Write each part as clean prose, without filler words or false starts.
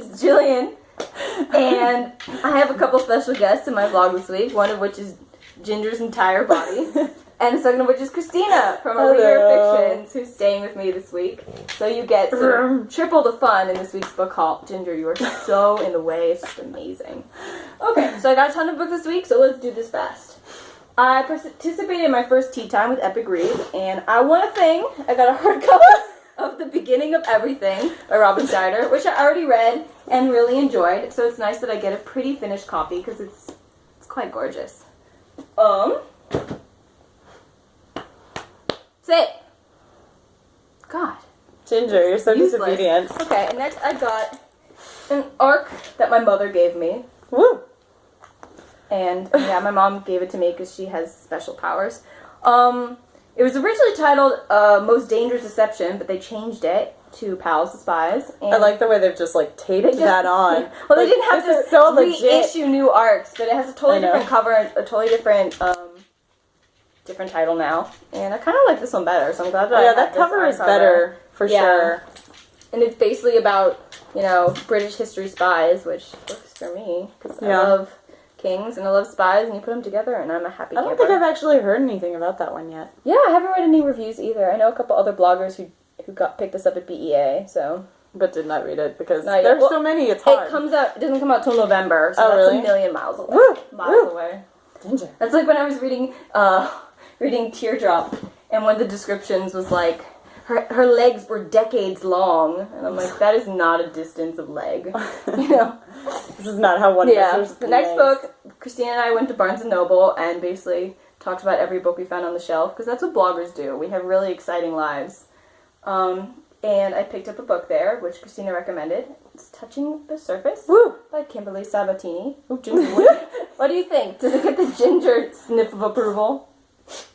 It's Jillian, and I have a couple special guests in my vlog this week, one of which is Ginger's entire body, and the second of which is Christina from Aaliyah Fictions, who's staying with me this week. So you get triple the fun in this week's book haul. Ginger, you are so in the way, it's just amazing. Okay, so I got a ton of books this week, so let's do this fast. I participated in my first tea time with Epic Reads, and I won a thing. I got a hardcover of The Beginning of Everything by Robin Steiner, which I already read and really enjoyed, so it's nice that I get a pretty finished copy because it's quite gorgeous. Say it. God. Ginger, you're so disobedient. Okay, and next I got an arc that my mother gave me. Woo! And yeah, my mom gave it to me because she has special powers. It was originally titled Most Dangerous Deception, but they changed it to Pals to Spies. And I like the way they've just like taped that on. Well, they didn't have to so reissue new arcs, but it has a totally different cover and a totally different different title now. And I kind of like this one better, so I'm glad that that cover is better for sure. And it's basically about, British history spies, which works for me because I love kings and I love spies, and you put them together, and I'm a happy camper. I don't think I've actually heard anything about that one yet. Yeah, I haven't read any reviews either. I know a couple other bloggers who picked this up at BEA, so. But did not read it because there's so many, it's hard. It doesn't come out till November, so that's really? a million miles away. Woo! Away. Ginger. That's like when I was reading Teardrop, and one of the descriptions was like, her legs were decades long, and I'm like, that is not a distance of leg, This is not how one measures the next book, Christina and I went to Barnes & Noble and basically talked about every book we found on the shelf, because that's what bloggers do. We have really exciting lives. And I picked up a book there, which Christina recommended. It's Touching the Surface by Kimberly Sabatini. Ooh, Ginger, what do you think? Does it get the Ginger sniff of approval?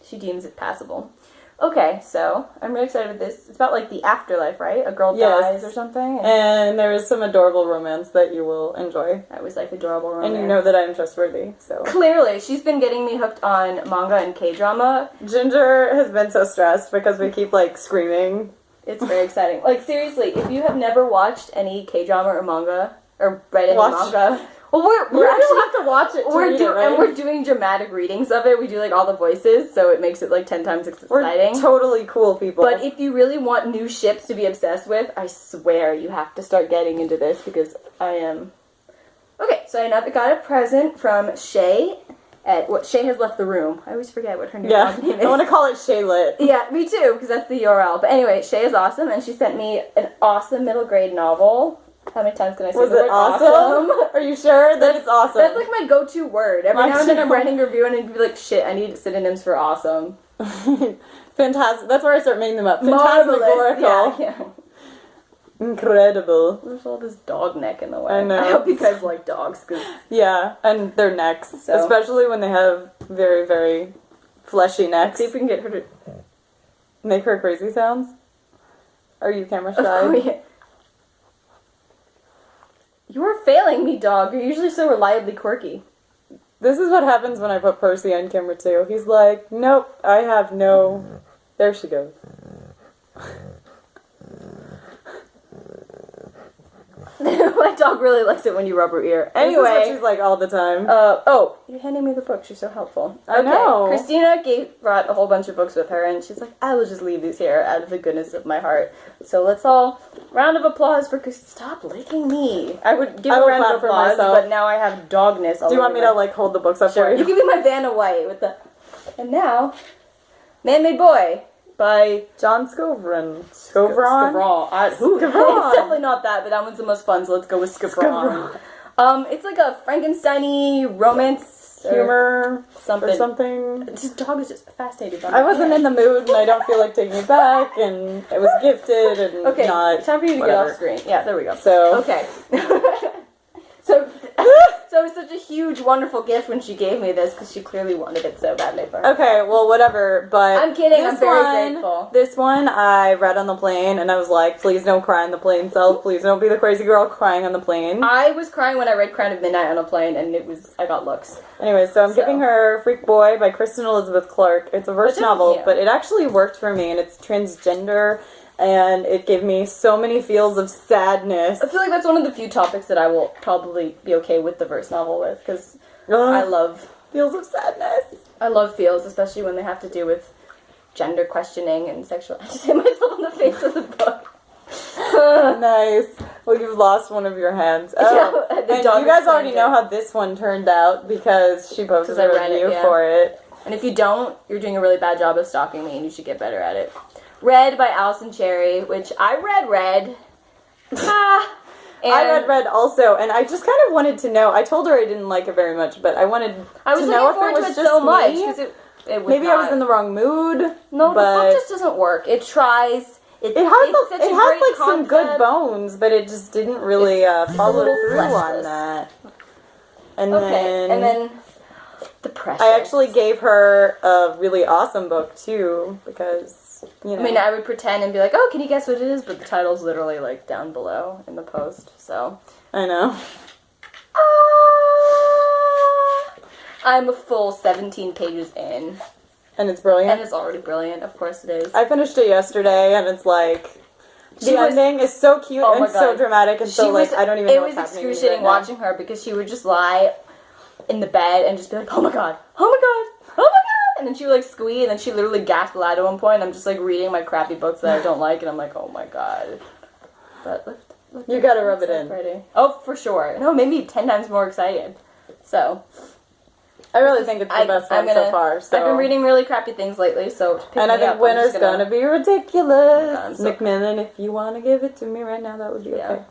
She deems it passable. Okay, so I'm really excited with this. It's about like the afterlife, right? A girl dies or something. And there is some adorable romance that you will enjoy. I always like adorable romance. And you know that I'm trustworthy, so. Clearly, she's been getting me hooked on manga and K-drama. Ginger has been so stressed because we keep like screaming. It's very exciting. Like, seriously, if you have never watched any K-drama or manga, or read any manga, well, we're actually have to watch it. And we're doing dramatic readings of it. We do like all the voices, so it makes it like 10 times exciting. We're totally cool people. But if you really want new ships to be obsessed with, I swear you have to start getting into this because I am. Okay, so I got a present from Shay. Shay has left the room. I always forget what her new blog name is. I want to call it Shaylit. Yeah, me too, because that's the URL. But anyway, Shay is awesome, and she sent me an awesome middle grade novel. How many times can I say the word awesome? Are you sure that it's awesome? That's like my go-to word. Every now and then I'm writing a review and I'd be like, shit, I need synonyms for awesome. Fantastic. That's where I start making them up. Phantasmagorical. Yeah. Incredible. There's all this dog neck in the way. I know. I hope you guys like dogs. Yeah, and their necks. So. Especially when they have very, very fleshy necks. Let's see if we can get her to make her crazy sounds. Are you camera shy? Oh, yeah. You are failing me, dog. You're usually so reliably quirky. This is what happens when I put Percy on camera too. He's like, nope, I have no... There she goes. My dog really likes it when you rub her ear. Anyway. This is what she's like all the time. You're handing me the book. She's so helpful. I know. Christina brought a whole bunch of books with her, and she's like, I will just leave these here out of the goodness of my heart. So let's all, round of applause for Christina. Stop licking me. I would give a round of applause, but now I have dogness all over. Do you want me to like hold the books up for you? You give me my Vanna White with the... And now, Man-Made Boy. By John Scovran. Skavron. It's definitely not that, but that one's the most fun, so let's go with Skavron. It's like a Frankenstein-y romance humor something. Or something. This dog is just fascinated by I wasn't in the mood, and I don't feel like taking it back, and it was gifted, and not... Time for you to get off screen. Yeah, there we go. So... Okay. So it was such a huge, wonderful gift when she gave me this, because she clearly wanted it so badly for her. Okay, well, whatever, but... I'm kidding, I'm very grateful. This one I read on the plane, and I was like, please don't cry on the plane, self. Please don't be the crazy girl crying on the plane. I was crying when I read Crown of Midnight on a plane, and I got looks. Anyway, so I'm giving her Freak Boy by Kristen Elizabeth Clark. It's a verse novel, but it actually worked for me, and it's transgender, and it gave me so many feels of sadness. I feel like that's one of the few topics that I will probably be okay with the verse novel with, because I love feels of sadness. I love feels, especially when they have to do with gender questioning and sexual. I just hit myself on the face of the book. Nice. Well, you've lost one of your hands. Oh, Yeah, and you guys already know how this one turned out because she posted a review for it. And if you don't, you're doing a really bad job of stalking me, and you should get better at it. Red by Allison Cherry, which I read. I read also, and I just kind of wanted to know. I told her I didn't like it very much, but I was to know if it was just so much me. because it was Maybe not. I was in the wrong mood. No, but the book just doesn't work. It tries. It has like some good bones, but it just didn't really follow through on that. And then The Precious. I actually gave her a really awesome book too, because you know. I mean, I would pretend and be like, "Oh, can you guess what it is?" But the title's literally like down below in the post. So I know. I'm a full 17 pages in. And it's brilliant. And it's already brilliant. Of course it is. I finished it yesterday, and it's like the ending is so cute and so dramatic, and so like I don't even know what's happening. It was excruciating watching her because she would just lie in the bed and just be like, "Oh my god, oh my god, oh my god," and then she would like squeal, and then she literally gasped loud at one point. And I'm just like reading my crappy books that I don't like, and I'm like, "Oh my god." But you gotta rub it in. Pretty. Oh, for sure. No, maybe 10 times more excited. So. I really think it's the best one so far. So. I've been reading really crappy things lately, so and I think winter's gonna be ridiculous. Macmillan, if you want to give it to me right now, that would be okay.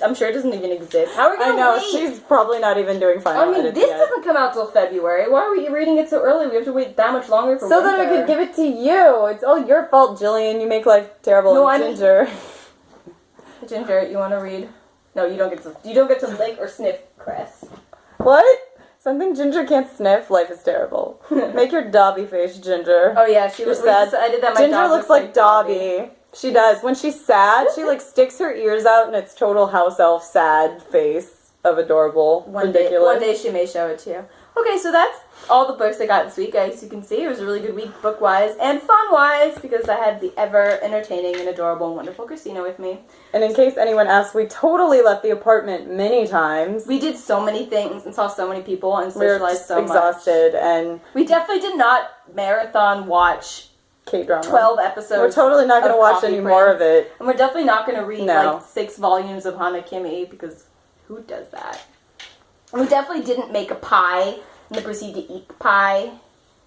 I'm sure it doesn't even exist. How are we gonna I know, wait? she's probably not even doing final edits this yet. doesn't come out till February. Why are we reading it so early? We have to wait that much longer for so winter. that I could give it to you. It's all your fault, Jillian. You make life terrible. No, Ginger. Ginger, you want to read? No, you don't get to lick or sniff Cress. What? Something Ginger can't sniff. Life is terrible. Make your Dobby face, Ginger. Oh yeah, she was sad. I did that. Ginger looks like Dobby. She does. When she's sad, she like sticks her ears out, and it's total house elf sad face of adorable, ridiculous. One day she may show it to you. Okay, so that's all the books I got this week. As you can see, it was a really good week book-wise and fun-wise because I had the ever-entertaining and adorable and wonderful Christina with me. And in case anyone asks, we totally left the apartment many times. We did so many things and saw so many people and socialized so much. We were exhausted, and we definitely did not marathon watch K-drama. 12 episodes. We're totally not going to watch any more of it. And we're definitely not going to read like 6 volumes of Hana Kimi because who does that? And we definitely didn't make a pie and then proceed to eat the pie.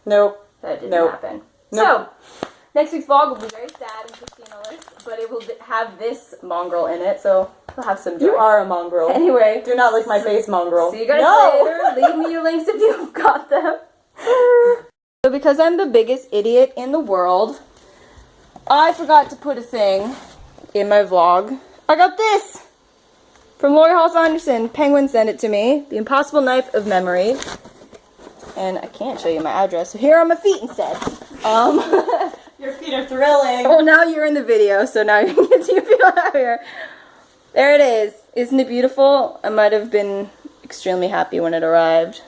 Nope. That didn't happen. Nope. So, next week's vlog will be very sad and Christina-less, but it will have this mongrel in it, so we'll have some joy. You are a mongrel. Anyway. Do not lick my face, mongrel. See you guys later. Leave me your links if you've got them. So because I'm the biggest idiot in the world, I forgot to put a thing in my vlog. I got this from Lori Halls Anderson. Penguin sent it to me. The Impossible Knife of Memory. And I can't show you my address, so here are my feet instead. Your feet are thrilling. Well, now you're in the video, so now you can get to your feet out here. There it is. Isn't it beautiful? I might have been extremely happy when it arrived.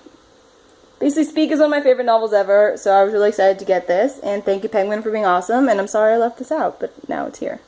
Basically, Speak is one of my favorite novels ever, so I was really excited to get this. And thank you, Penguin, for being awesome. And I'm sorry I left this out, but now it's here.